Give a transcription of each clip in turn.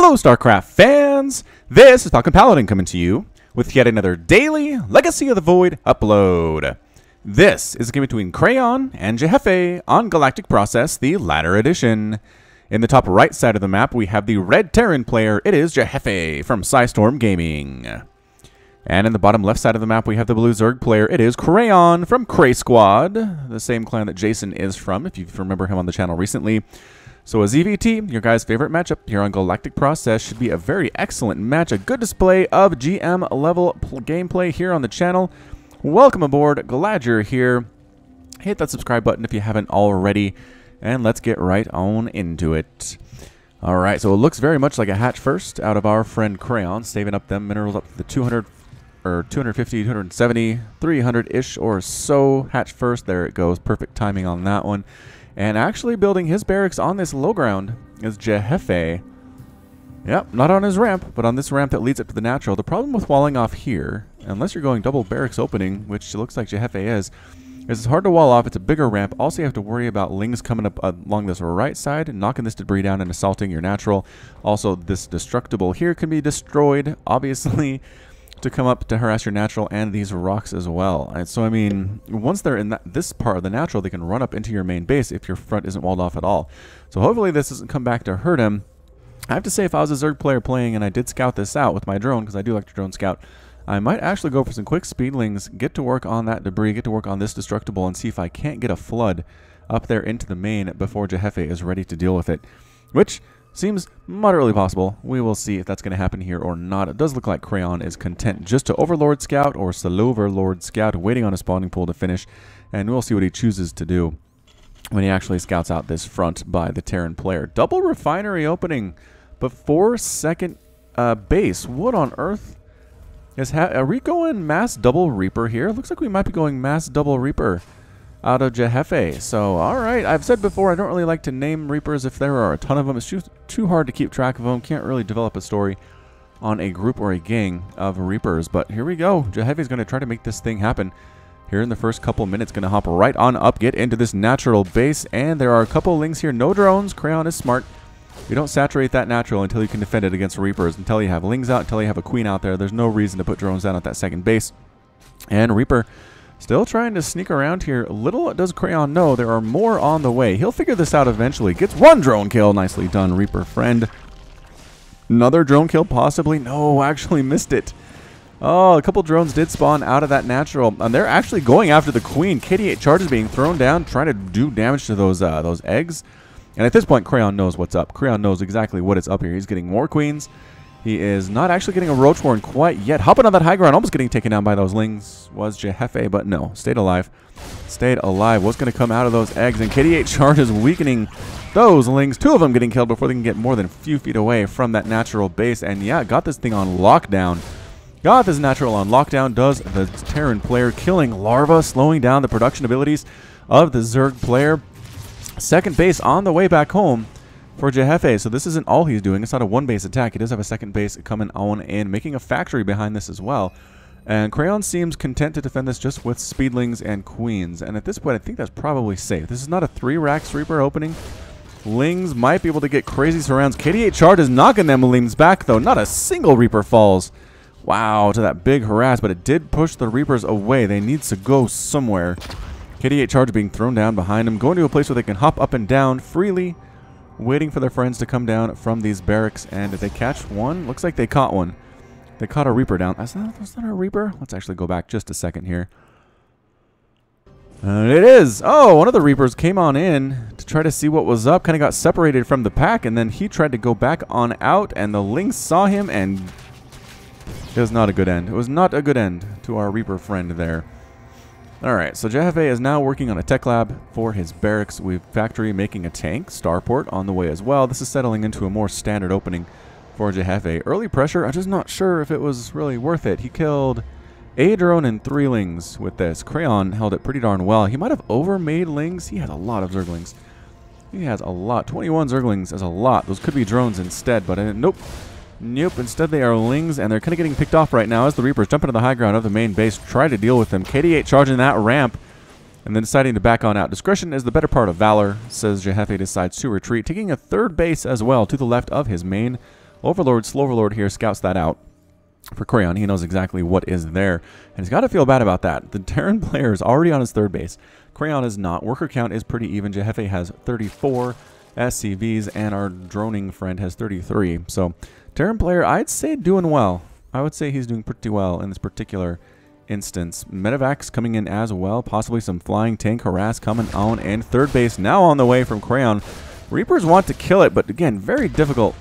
Hello, StarCraft fans! This is Falcon Paladin coming to you with yet another daily Legacy of the Void upload. This is a game between Crayon and Jheffe on Galactic Process, the latter edition. In the top right side of the map, we have the red Terran player. It is Jheffe from Storm Gaming. And in the bottom left side of the map, we have the blue Zerg player. It is Crayon from Cray Squad, the same clan that Jason is from, if you remember him on the channel recently. So a ZVT, your guys' favorite matchup here on Galactic Process, should be a very excellent match, a good display of GM level gameplay here on the channel. Welcome aboard, glad you're here. Hit that subscribe button if you haven't already, and let's get right on into it. Alright, so it looks very much like a hatch first out of our friend Crayon, saving up them minerals up to the 200, or 250, 270, 300-ish or so. Hatch first, there it goes, perfect timing on that one. And actually building his barracks on this low ground is Jheffe. Yep, not on his ramp, but on this ramp that leads up to the natural. The problem with walling off here, unless you're going double barracks opening, which looks like Jheffe is it's hard to wall off. It's a bigger ramp. Also, you have to worry about lings coming up along this right side, knocking this debris down and assaulting your natural. Also, this destructible here can be destroyed, obviously, to come up to harass your natural and these rocks as well. And so, I mean, once they're in this part of the natural, they can run up into your main base if your front isn't walled off at all. So hopefully this doesn't come back to hurt him. I have to say, if I was a Zerg player playing and I did scout this out with my drone, because I do like to drone scout, I might actually go for some quick speedlings, get to work on that debris, get to work on this destructible, and see if I can't get a flood up there into the main before Jheffe is ready to deal with it. Which seems moderately possible. We will see if that's going to happen here or not. It does look like Crayon is content just to Overlord Scout or Overlord Scout, waiting on a spawning pool to finish, and we'll see what he chooses to do when he actually scouts out this front by the Terran player. Double refinery opening, but 4-second base. What on earth? Are we going mass double Reaper here? Looks like we might be going mass double Reaper out of Jheffe. So, alright, I've said before, I don't really like to name Reapers if there are a ton of them. It's too hard to keep track of them. Can't really develop a story on a group or a gang of Reapers. But here we go. Jheffe is going to try to make this thing happen here in the first couple minutes. Going to hop right on up, get into this natural base. And there are a couple lings here. No drones. Crayon is smart. You don't saturate that natural until you can defend it against Reapers. Until you have lings out, until you have a queen out there, there's no reason to put drones down at that second base. And Reaper still trying to sneak around here. Little does Crayon know there are more on the way. He'll figure this out eventually. Gets one drone kill. Nicely done, Reaper friend. Another drone kill, possibly. No, actually missed it. Oh, a couple drones did spawn out of that natural. And they're actually going after the queen. KD8 charges being thrown down, trying to do damage to those eggs. And at this point, Crayon knows what's up. Crayon knows exactly what is up here. He's getting more queens. He is not actually getting a roach warren quite yet. Hopping on that high ground, almost getting taken down by those lings was Jheffe, but no, stayed alive. Stayed alive. What's going to come out of those eggs? And KD8 charges weakening those lings. Two of them getting killed before they can get more than a few feet away from that natural base. And yeah, got this thing on lockdown. Got this natural on lockdown. Does the Terran player, killing larva, slowing down the production abilities of the Zerg player. Second base on the way back home for Jheffe. So this isn't all he's doing. It's not a one-base attack. He does have a second base coming on in, making a factory behind this as well. And Crayon seems content to defend this just with speedlings and queens. And at this point, I think that's probably safe. This is not a 3-rack Reaper opening. Lings might be able to get crazy surrounds. KD8 charges knocking them lings back, though. Not a single Reaper falls. Wow, to that big harass. But it did push the Reapers away. They need to go somewhere. KD8 charge being thrown down behind him. Going to a place where they can hop up and down freely, waiting for their friends to come down from these barracks. And if they catch one, looks like they caught one. They caught a Reaper down. That's not a Reaper. Let's actually go back just a second here. And it is. Oh, one of the Reapers came on in to try to see what was up. Kind of got separated from the pack, and then he tried to go back on out, and the lings saw him, and it was not a good end. It was not a good end to our Reaper friend there. Alright, so Jheffe is now working on a tech lab for his barracks. We've factory making a tank, starport on the way as well. This is settling into a more standard opening for Jheffe. Early pressure, I'm just not sure if it was really worth it. He killed a drone and 3 lings with this. Crayon held it pretty darn well. He might have overmade lings. He has a lot of Zerglings. He has a lot. 21 Zerglings is a lot. Those could be drones instead, but nope. Nope, instead they are lings, and they're kind of getting picked off right now as the Reapers jump into the high ground of the main base, try to deal with them. KD8 charging that ramp, and then deciding to back on out. Discretion is the better part of valor, says Jheffe decides to retreat, taking a third base as well to the left of his main Overlord, slow Overlord here scouts that out. For Crayon, he knows exactly what is there, and he's got to feel bad about that. The Terran player is already on his third base. Crayon is not. Worker count is pretty even. Jheffe has 34 SCVs, and our droning friend has 33. So, Terran player, I'd say doing well. I would say he's doing pretty well in this particular instance. Medevacs coming in as well. Possibly some flying tank harass coming on, and third base now on the way from Crayon. Reapers want to kill it, but again, very difficult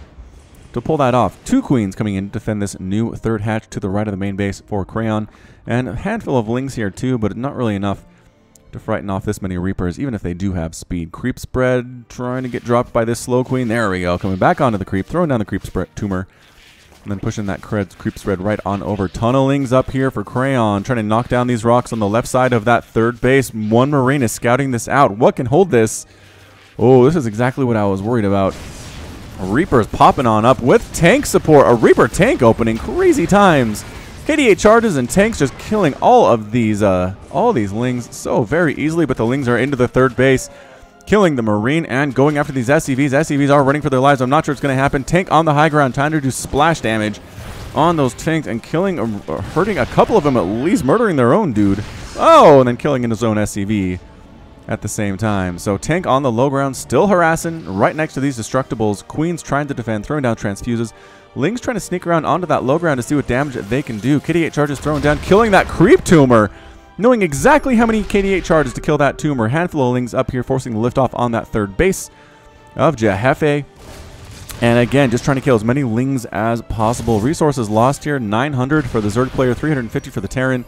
to pull that off. 2 queens coming in to defend this new third hatch to the right of the main base for Crayon. And a handful of lings here too, but not really enough to frighten off this many Reapers, even if they do have speed. Creep spread trying to get dropped by this slow queen. There we go. Coming back onto the creep, throwing down the creep spread tumor. And then pushing that creep spread right on over. Tunnelings up here for Crayon, trying to knock down these rocks on the left side of that third base. One Marine is scouting this out. What can hold this? Oh, this is exactly what I was worried about. Reapers popping on up with tank support. A Reaper tank opening. Crazy times. KD8 charges and tanks just killing all these lings so very easily, but the lings are into the third base, killing the Marine and going after these SCVs. SCVs are running for their lives. I'm not sure it's going to happen. Tank on the high ground, trying to do splash damage on those tanks and killing, hurting a couple of them, at least murdering their own dude. Oh, and then killing in his own SCV at the same time. So tank on the low ground, still harassing right next to these destructibles. Queens trying to defend, throwing down transfuses. Lings trying to sneak around onto that low ground to see what damage they can do. KD8 charges thrown down, killing that creep tumor. Knowing exactly how many KD8 charges to kill that tumor. Handful of lings up here, forcing the lift off on that third base of Jheffe. And again, just trying to kill as many lings as possible. Resources lost here, 900 for the Zerg player, 350 for the Terran.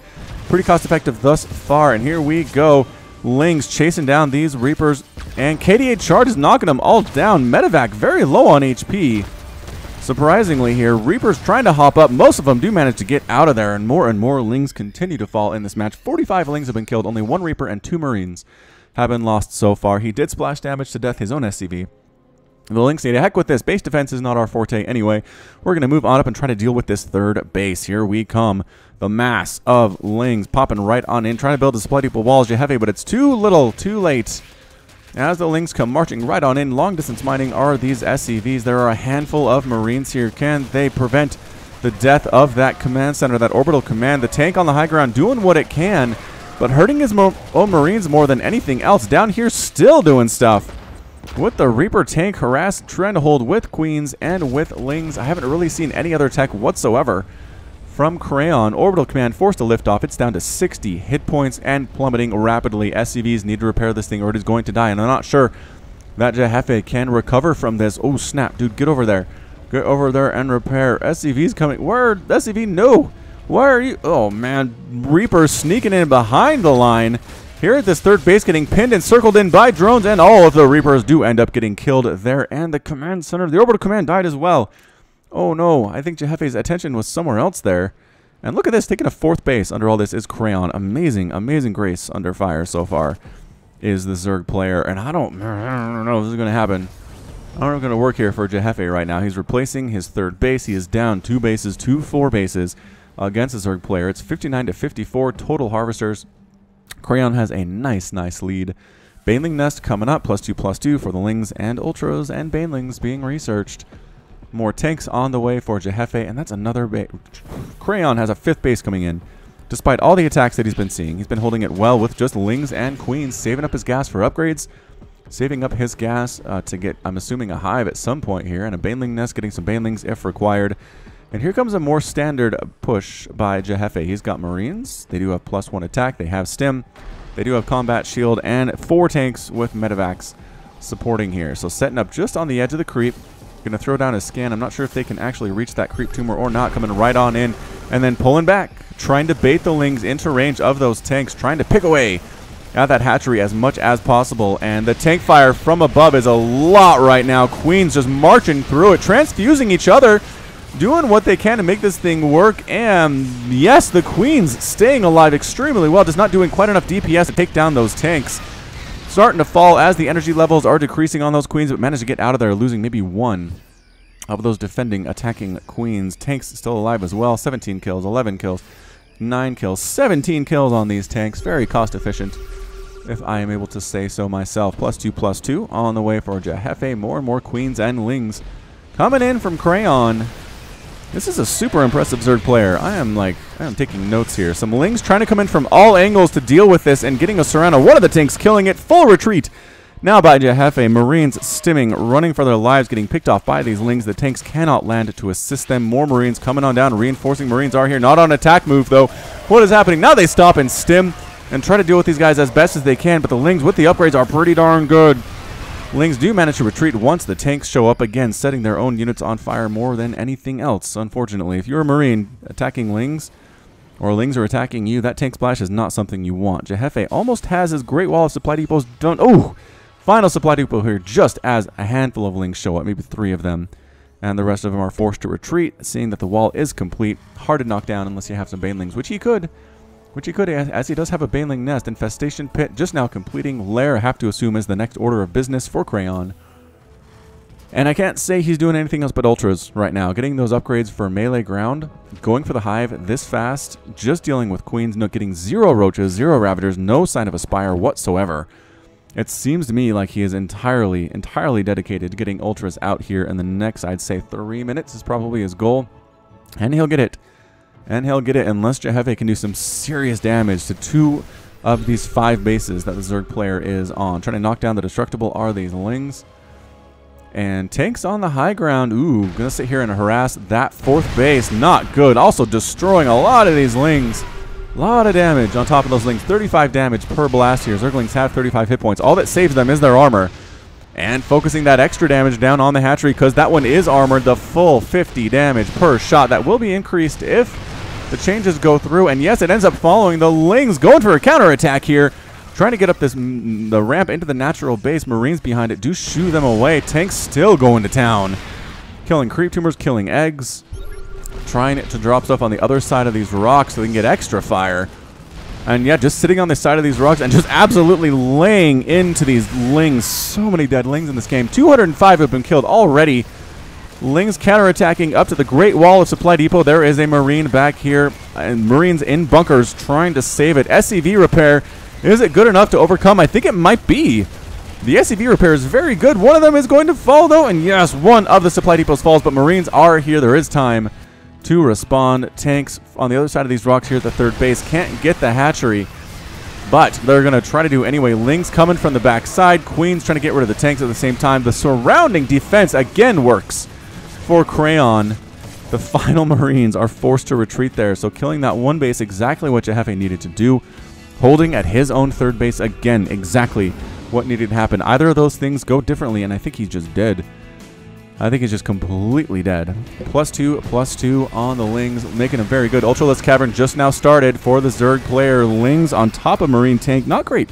Pretty cost effective thus far. And here we go. Lings chasing down these Reapers, and KD8 charge is knocking them all down. Medevac very low on HP. Surprisingly here, Reapers trying to hop up. Most of them do manage to get out of there, and more lings continue to fall in this match. 45 lings have been killed. Only 1 Reaper and 2 Marines have been lost so far. He did splash damage to death his own SCV. The Lynx say, to heck with this. Base defense is not our forte anyway. We're going to move on up and try to deal with this third base. Here we come. The mass of Lings popping right on in, trying to build a supply depot walls, Jheffe, but it's too little, too late. As the Lings come marching right on in, long distance mining are these SCVs. There are a handful of Marines here. Can they prevent the death of that command center, that orbital command? The tank on the high ground doing what it can, but hurting his own Marines more than anything else. Down here still doing stuff. With the Reaper tank harass, trying to hold with Queens and with Lings. I haven't really seen any other tech whatsoever from Crayon. Orbital command forced to lift off. It's down to 60 hit points and plummeting rapidly. SCVs need to repair this thing or it is going to die. And I'm not sure that Jheffe can recover from this. Oh, snap. Dude, get over there. Get over there and repair. SCV's coming. Where? SCV, no. Why are you? Oh, man. Reaper sneaking in behind the line. Here at this third base, getting pinned and circled in by drones, and all of the Reapers do end up getting killed there. And the command center, the orbital command, died as well. Oh no, I think Jheffe's attention was somewhere else there. And look at this, taking a fourth base under all this is Crayon. Amazing, amazing grace under fire so far is the Zerg player. And I don't know if this is going to happen. I don't know if it's going to work here for Jheffe right now. He's replacing his third base. He is down 2 bases, 4 bases against the Zerg player. It's 59 to 54 total harvesters. Crayon has a nice lead. Baneling Nest coming up, +2/+2 for the Lings and Ultras, and Banelings being researched. More tanks on the way for Jheffe, and that's another base. Crayon has a 5th base coming in. Despite all the attacks that he's been seeing, he's been holding it well with just Lings and Queens, saving up his gas for upgrades, saving up his gas to get, I'm assuming, a hive at some point here, and a Baneling Nest, getting some Banelings if required. And here comes a more standard push by Jheffe. He's got Marines. They do have +1 attack. They have Stim. They do have Combat Shield and 4 tanks with Medevacs supporting here. So setting up just on the edge of the creep. Going to throw down a scan. I'm not sure if they can actually reach that creep tumor or not. Coming right on in and then pulling back. Trying to bait the Lings into range of those tanks. Trying to pick away at that hatchery as much as possible. And the tank fire from above is a lot right now. Queens just marching through it. Transfusing each other. Doing what they can to make this thing work, and yes, the Queens staying alive extremely well, just not doing quite enough DPS to take down those tanks. Starting to fall as the energy levels are decreasing on those Queens, but managed to get out of there, losing maybe 1 of those defending, attacking Queens. Tanks still alive as well, 17 kills, 11 kills, 9 kills, 17 kills on these tanks. Very cost efficient, if I am able to say so myself. +2/+2 on the way for Jheffe. More and more Queens and Lings Coming in from Crayon. This is a super impressive Zerg player. I am taking notes here. Some Lings trying to come in from all angles to deal with this and getting a surround on one of the tanks, killing it. Full retreat now by Jheffe. Marines stimming, running for their lives, getting picked off by these Lings. The tanks cannot land to assist them. More Marines coming on down. Reinforcing Marines are here. Not on attack move, though. What is happening? Now they stop and stim and try to deal with these guys as best as they can, but the Lings with the upgrades are pretty darn good. Lings do manage to retreat once the tanks show up again, setting their own units on fire more than anything else, unfortunately. If you're a Marine attacking Lings, or Lings are attacking you, that tank splash is not something you want. Jheffe almost has his Great Wall of Supply Depots done. Oh! Final Supply Depot here, just as a handful of Lings show up, maybe 3 of them. And the rest of them are forced to retreat, seeing that the wall is complete. Hard to knock down unless you have some Banelings, which he could, as he does have a Baneling Nest. Infestation Pit just now completing. Lair, I have to assume, is the next order of business for Crayon. And I can't say he's doing anything else but Ultras right now. Getting those upgrades for melee ground, going for the Hive this fast, just dealing with Queens, not getting 0 Roaches, 0 Ravagers, no sign of a Spire whatsoever. It seems to me like he is entirely dedicated to getting Ultras out here in the next, I'd say, 3 minutes is probably his goal. And he'll get it. And he'll get it unless Jheffe can do some serious damage to 2 of these 5 bases that the Zerg player is on. Trying to knock down the destructible are these Lings. And tanks on the high ground. Ooh, gonna sit here and harass that 4th base. Not good. Also destroying a lot of these Lings. A lot of damage on top of those Lings. 35 damage per blast here. Zerglings have 35 hit points. All that saves them is their armor. And focusing that extra damage down on the hatchery because that one is armored. The full 50 damage per shot. That will be increased if the changes go through, and yes, it ends up following. The Lings going for a counterattack here, trying to get up the ramp into the natural base. Marines behind it do shoo them away. Tanks still going to town, killing creep tumors, killing eggs, trying to drop stuff on the other side of these rocks so they can get extra fire. And yeah, just sitting on the side of these rocks and just absolutely laying into these Lings. So many dead Lings in this game. 205 have been killed already. Lings counterattacking up to the Great Wall of Supply Depot. There is a Marine back here, and Marines in bunkers trying to save it. SCV repair, is it good enough to overcome? I think it might be. The SCV repair is very good. One of them is going to fall, though, and yes, one of the Supply Depots falls, but Marines are here. There is time to respond. Tanks on the other side of these rocks here at the 3rd base can't get the hatchery, but they're going to try to do anyway. Lings coming from the backside. Queens trying to get rid of the tanks at the same time. The surrounding defense again works for Crayon. The final Marines are forced to retreat there, so killing that 1 base, exactly what Jheffe needed to do. Holding at his own 3rd base, again, exactly what needed to happen. Either of those things go differently, and I think he's just dead. I think he's just completely dead. +2/+2 on the Lings, making a very good. Ultralisk Cavern just now started for the Zerg player. Lings on top of Marine tank. Not great.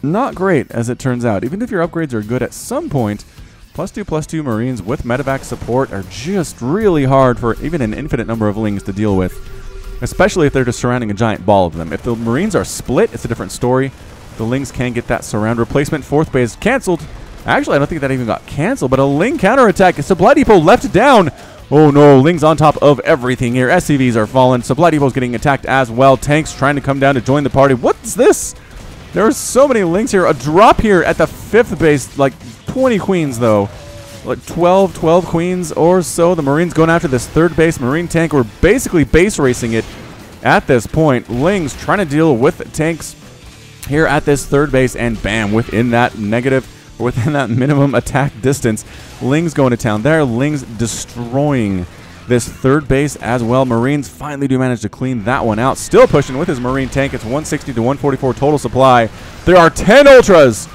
Not great, as it turns out. Even if your upgrades are good at some point, +2/+2 Marines with medevac support are just really hard for even an infinite number of Lings to deal with, especially if they're just surrounding a giant ball of them. If the Marines are split, it's a different story. The Lings can get that surround. Replacement 4th base canceled. Actually, I don't think that even got canceled, but a Ling counterattack. Supply Depot left down. Oh no, Lings on top of everything here. SCVs are falling. Supply Depot's getting attacked as well. Tanks trying to come down to join the party. What's this? There are so many Lings here. A drop here at the 5th base, like 20 Queens though. Like 12 Queens or so. The Marines going after this 3rd base. Marine tank, we're basically base racing it at this point. Lings trying to deal with tanks here at this 3rd base, and bam, within that minimum attack distance, Lings going to town there. Lings destroying this 3rd base as well. Marines finally do manage to clean that one out. Still pushing with his Marine tank. It's 160 to 144 total supply. There are 10 Ultras.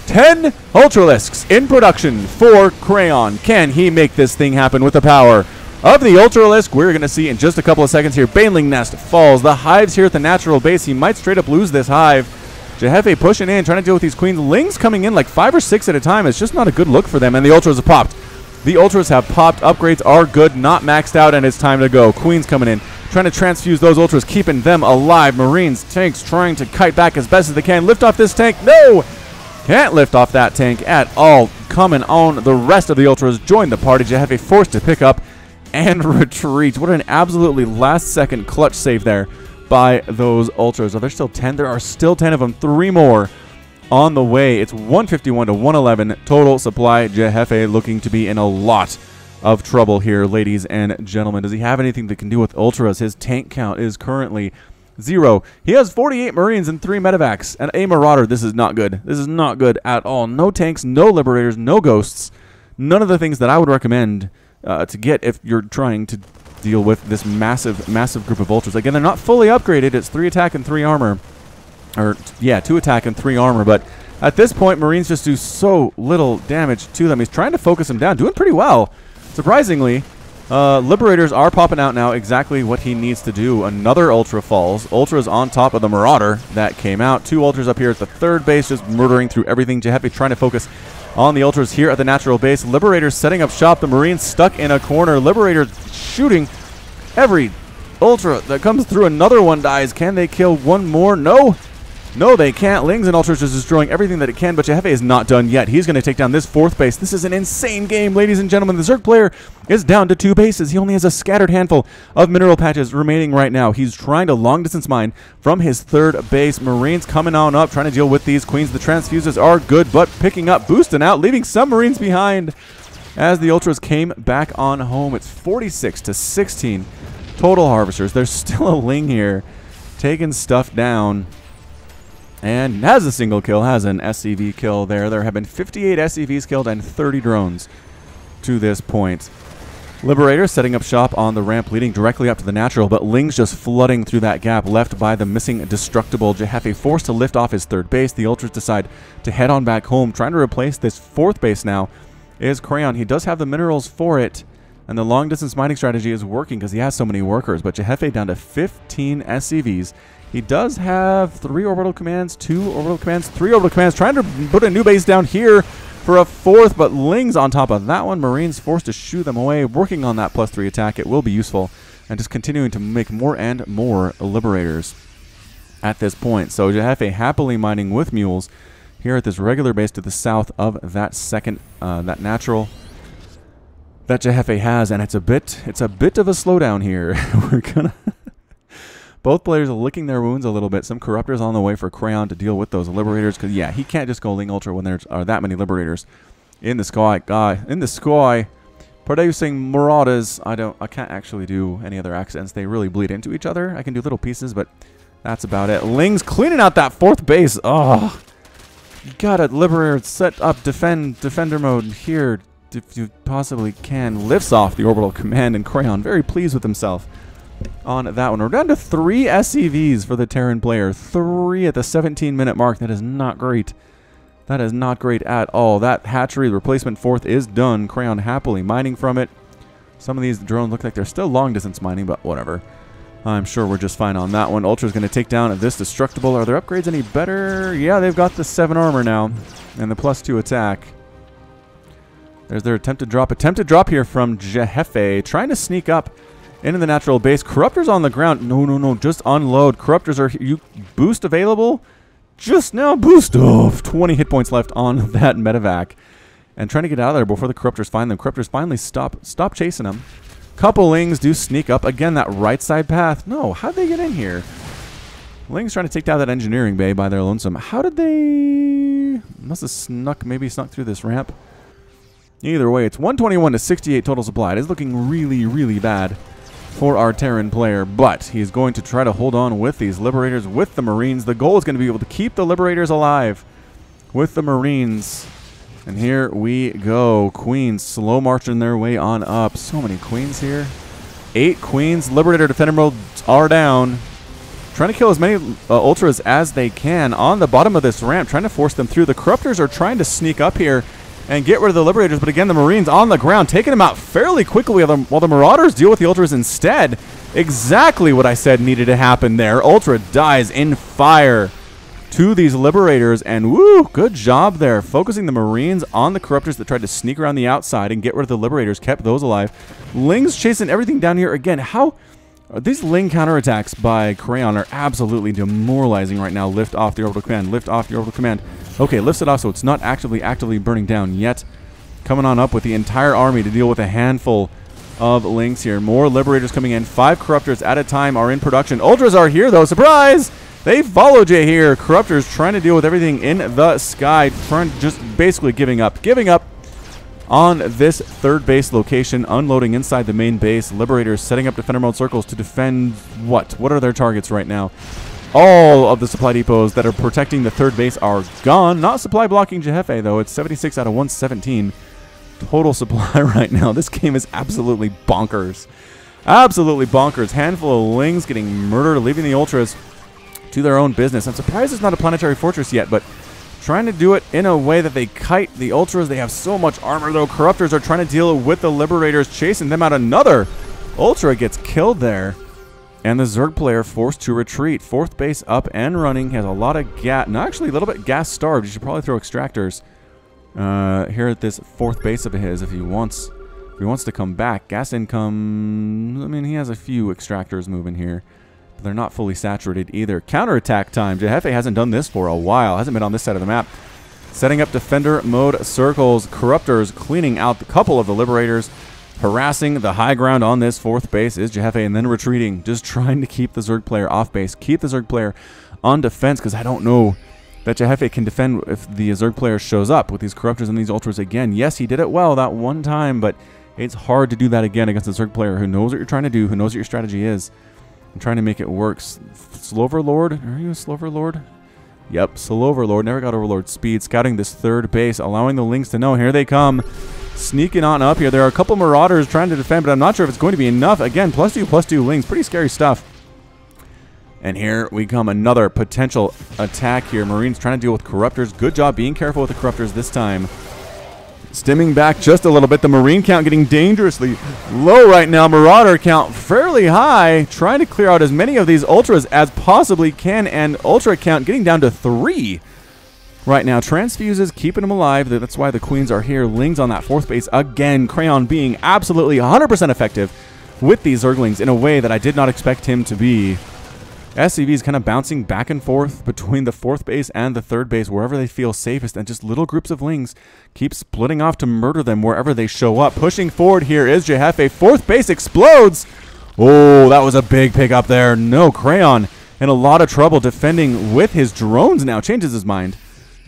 10 Ultralisks in production for Crayon. Can he make this thing happen with the power of the Ultralisk? We're going to see in just a couple of seconds here. Baneling Nest falls. The Hive's here at the natural base. He might straight up lose this Hive. Jheffe pushing in, trying to deal with these Queens. Lings coming in like 5 or 6 at a time. It's just not a good look for them, and the Ultras have popped. The Ultras have popped. Upgrades are good, not maxed out, and it's time to go. Queens coming in, trying to transfuse those Ultras, keeping them alive. Marines, tanks trying to kite back as best as they can. Lift off this tank. No! Can't lift off that tank at all. Coming on, the rest of the Ultras join the party. Jheffe forced to pick up and retreat. What an absolutely last-second clutch save there by those Ultras. Are there still 10? There are still 10 of them. 3 more on the way. It's 151 to 111 total supply. Jheffe looking to be in a lot of trouble here, ladies and gentlemen. Does he have anything that can do with Ultras? His tank count is currently 0. He has 48 Marines and 3 medevacs and a Marauder. This is not good. This is not good at all. No tanks, no Liberators, no Ghosts. None of the things that I would recommend to get if you're trying to deal with this massive group of Ultras. Again, they're not fully upgraded. It's 3 attack and 3 armor. Or, yeah, 2 attack and 3 armor. But at this point, Marines just do so little damage to them. He's trying to focus them down. Doing pretty well. Surprisingly, Liberators are popping out now, exactly what he needs to do. Another Ultra falls. Ultra's on top of the Marauder that came out. 2 Ultras up here at the 3rd base, just murdering through everything. Jheffe trying to focus on the Ultras here at the natural base. Liberators setting up shop. The Marines stuck in a corner. Liberators shooting every Ultra that comes through. Another one dies. Can they kill one more? No. No, they can't. Lings and Ultras just destroying everything that it can, but Jheffe is not done yet. He's going to take down this 4th base. This is an insane game, ladies and gentlemen. The Zerg player is down to 2 bases. He only has a scattered handful of mineral patches remaining right now. He's trying to long-distance mine from his 3rd base. Marines coming on up, trying to deal with these Queens. The transfuses are good, but picking up, boosting out, leaving some Marines behind as the Ultras came back on home. It's 46 to 16 total Harvesters. There's still a Ling here taking stuff down. And has a single kill, has an SCV kill there. There have been 58 SCVs killed and 30 drones to this point. Liberator setting up shop on the ramp leading directly up to the natural, but Ling's just flooding through that gap left by the missing destructible. Jheffe forced to lift off his 3rd base. The Ultras decide to head on back home. Trying to replace this 4th base now is Crayon. He does have the minerals for it, and the long-distance mining strategy is working because he has so many workers, but Jheffe down to 15 SCVs. He does have 3 orbital commands, 2 orbital commands, 3 orbital commands. Trying to put a new base down here for a 4th, but Ling's on top of that one. Marines forced to shoo them away. Working on that +3 attack. It will be useful. And just continuing to make more and more Liberators at this point. So Jheffe happily mining with mules here at this regular base to the south of that that natural that Jheffe has. And it's a bit of a slowdown here. We're gonna... Both players are licking their wounds a little bit. Some Corruptors on the way for Crayon to deal with those Liberators. Because, yeah, he can't just go Ling Ultra when there are that many Liberators in the sky. In the sky. Producing Marauders. I can't actually do any other accents. They really bleed into each other. I can do little pieces, but that's about it. Ling's cleaning out that 4th base. Oh, you got it. Liberator set up defender mode here if you possibly can. Lifts off the orbital command, and Crayon very pleased with himself on that one. We're down to 3 SCVs for the Terran player. 3 at the 17-minute mark. That is not great. That is not great at all. That hatchery replacement 4th is done. Crayon happily mining from it. Some of these drones look like they're still long-distance mining, but whatever. I'm sure we're just fine on that one. Ultra's going to take down this destructible. Are their upgrades any better? Yeah, they've got the 7 armor now and the +2 attack. There's their attempted drop. Attempted drop here from Jheffe. Trying to sneak up into the natural base. Corruptors on the ground. No. Just unload. Corruptors are... You boost available? Just now boost. Oh, 20 hit points left on that medevac. And trying to get out of there before the Corruptors find them. Corruptors finally stop chasing them. Couple Lings do sneak up. Again, that right side path. No, how'd they get in here? Lings trying to take down that engineering bay by their lonesome. How did they... Must have maybe snuck through this ramp. Either way, it's 121 to 68 total supply. It is looking really, really bad for our Terran player, but he's going to try to hold on with these Liberators, with the Marines. The goal is going to be able to keep the Liberators alive with the Marines. And here we go. Queens slow marching their way on up. So many Queens here. 8 Queens. Liberator Defender mode are down. Trying to kill as many Ultras as they can on the bottom of this ramp, trying to force them through. The Corruptors are trying to sneak up here and get rid of the Liberators, but again, the Marines on the ground, taking them out fairly quickly while the Marauders deal with the Ultras instead. Exactly what I said needed to happen there. Ultra dies in fire to these Liberators, and woo, good job there. Focusing the Marines on the Corruptors that tried to sneak around the outside and get rid of the Liberators, kept those alive. Ling's chasing everything down here. Again, how... These Ling counterattacks by Crayon are absolutely demoralizing right now. Lift off the orbital command. Lift off the orbital command. Okay, lifts it off so it's not actively burning down yet. Coming on up with the entire army to deal with a handful of Lings here. More Liberators coming in. 5 Corruptors at a time are in production. Ultras are here, though. Surprise! They followed you here. Corruptors trying to deal with everything in the sky. Just basically giving up. Giving up. on this third base location, unloading inside the main base. Liberators setting up defender mode circles to defend what? What are their targets right now? All of the supply depots that are protecting the third base are gone. Not supply blocking Jheffe, though. It's 76 out of 117 total supply right now. This game is absolutely bonkers. Absolutely bonkers. Handful of Lings getting murdered, leaving the Ultras to their own business. I'm surprised it's not a planetary fortress yet, but trying to do it in a way that they kite the Ultras. They have so much armor, though. Corruptors are trying to deal with the Liberators, chasing them out. Another Ultra gets killed there. And the Zerg player forced to retreat. Fourth base up and running. He has a lot of gas. No, actually, a little bit gas starved. You should probably throw extractors here at this fourth base of his if he wants to come back. Gas income. I mean, he has a few extractors moving here. But they're not fully saturated either. Counterattack time. Jheffe hasn't done this for a while. Hasn't been on this side of the map. Setting up defender mode circles. Corruptors cleaning out a couple of the Liberators. Harassing the high ground on this fourth base is Jheffe, and then retreating. Just trying to keep the Zerg player off base. Keep the Zerg player on defense, because I don't know that Jheffe can defend if the Zerg player shows up with these Corruptors and these Ultras again. Yes, he did it well that one time, but it's hard to do that again against a Zerg player who knows what you're trying to do, who knows what your strategy is, and trying to make it work. Sloverlord? Are you a Sloverlord? Yep, Sloverlord. Never got Overlord speed. Scouting this third base, allowing the Lings to know. Here they come. Sneaking on up here. There are a couple Marauders trying to defend, but I'm not sure if it's going to be enough. Again, +2/+2 Lings. Pretty scary stuff. And here we come. Another potential attack here. Marines trying to deal with Corruptors. Good job being careful with the Corruptors this time. Stimming back just a little bit. The Marine count getting dangerously low right now. Marauder count fairly high. Trying to clear out as many of these Ultras as possibly can. And Ultra count getting down to 3. Right now, transfuses, keeping them alive. That's why the Queens are here. Lings on that fourth base again. Crayon being absolutely 100% effective with these Zerglings in a way that I did not expect him to be. SCV is kind of bouncing back and forth between the fourth base and the third base, wherever they feel safest, and just little groups of Lings keep splitting off to murder them wherever they show up. Pushing forward here is Jheffe. Fourth base explodes. Oh, that was a big pick up there. No, Crayon in a lot of trouble defending with his drones now. Changes his mind.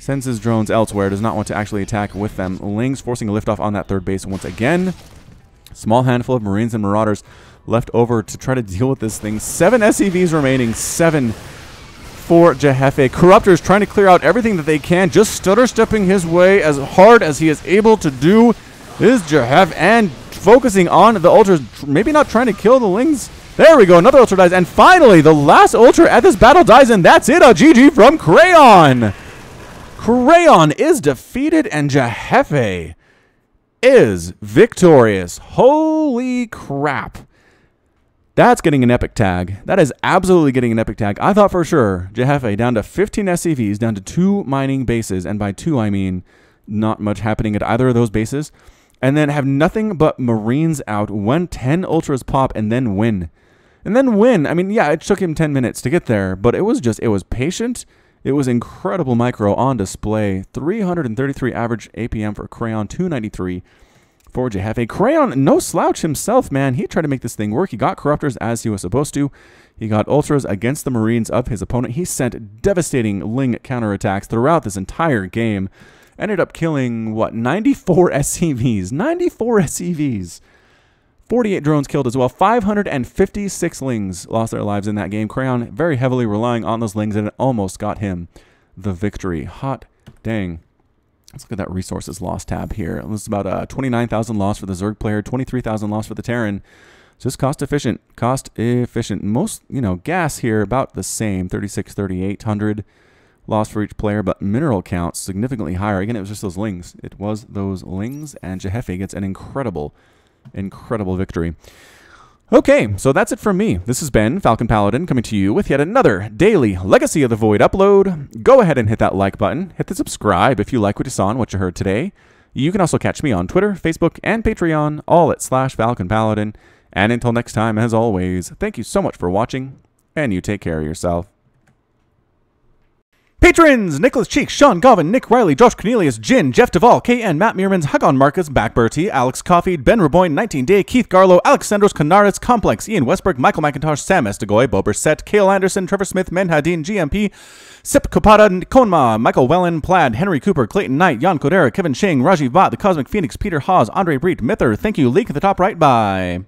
Sends his drones elsewhere. Does not want to actually attack with them. Lings forcing a liftoff on that third base once again. Small handful of Marines and Marauders left over to try to deal with this thing. 7 SCVs remaining. 7 for Jheffe. Corruptors trying to clear out everything that they can. Just stutter stepping his way as hard as he is able to do is Jheffe. And focusing on the Ultras. Maybe not trying to kill the Lings. There we go. Another Ultra dies. And finally, the last Ultra at this battle dies. And that's it. A GG from Crayon. Crayon is defeated and Jheffe is victorious. Holy crap. That's getting an epic tag. That is absolutely getting an epic tag. I thought for sure Jheffe down to 15 SCVs, down to 2 mining bases, and by 2 I mean not much happening at either of those bases, and then have nothing but Marines out when 10 Ultras pop and then win. And then win. I mean, yeah, it took him 10 minutes to get there, but it was patient. It was incredible micro on display. 333 average APM for Crayon, 293 for Jheffe. Crayon, no slouch himself, man. He tried to make this thing work. He got Corruptors as he was supposed to. He got Ultras against the Marines of his opponent. He sent devastating Ling counterattacks throughout this entire game. Ended up killing, what, 94 SCVs. 94 SCVs. 48 drones killed as well. 556 Lings lost their lives in that game. Crayon very heavily relying on those Lings, and it almost got him the victory. Hot dang. Let's look at that resources loss tab here. It was about 29,000 loss for the Zerg player, 23,000 loss for the Terran. Just cost efficient. Cost efficient. Most, gas here about the same. 3,800 loss for each player, but mineral count significantly higher. Again, it was just those Lings. It was those Lings, and Jheffe gets an incredible victory. Okay, so that's it from me. This has been Falcon Paladin coming to you with yet another daily Legacy of the Void upload. Go ahead and hit that like button. Hit the subscribe if you like what you saw and what you heard today. You can also catch me on Twitter, Facebook, and Patreon, all at /Falcon Paladin. And until next time, as always, thank you so much for watching, and you take care of yourself. Patrons! Nicholas Cheek, Sean Govin, Nick Riley, Josh Cornelius, Jin, Jeff Duvall, KN, Matt Meermans, Hagon Marcus, Back Bertie, Alex Coffey, Ben Raboyne, 19 Day, Keith Garlow, Alexandros Canaris, Complex, Ian Westbrook, Michael McIntosh, Sam Estegoy, Bober Set, Cale Anderson, Trevor Smith, Menhadin, GMP, Sip Kopada, Konma, Michael Wellen, Plaid, Henry Cooper, Clayton Knight, Jan Kodera, Kevin Shing, Rajiv Bhatt, The Cosmic Phoenix, Peter Hawes, Andre Breet, Mither. Thank you, Leak at the top right. Bye.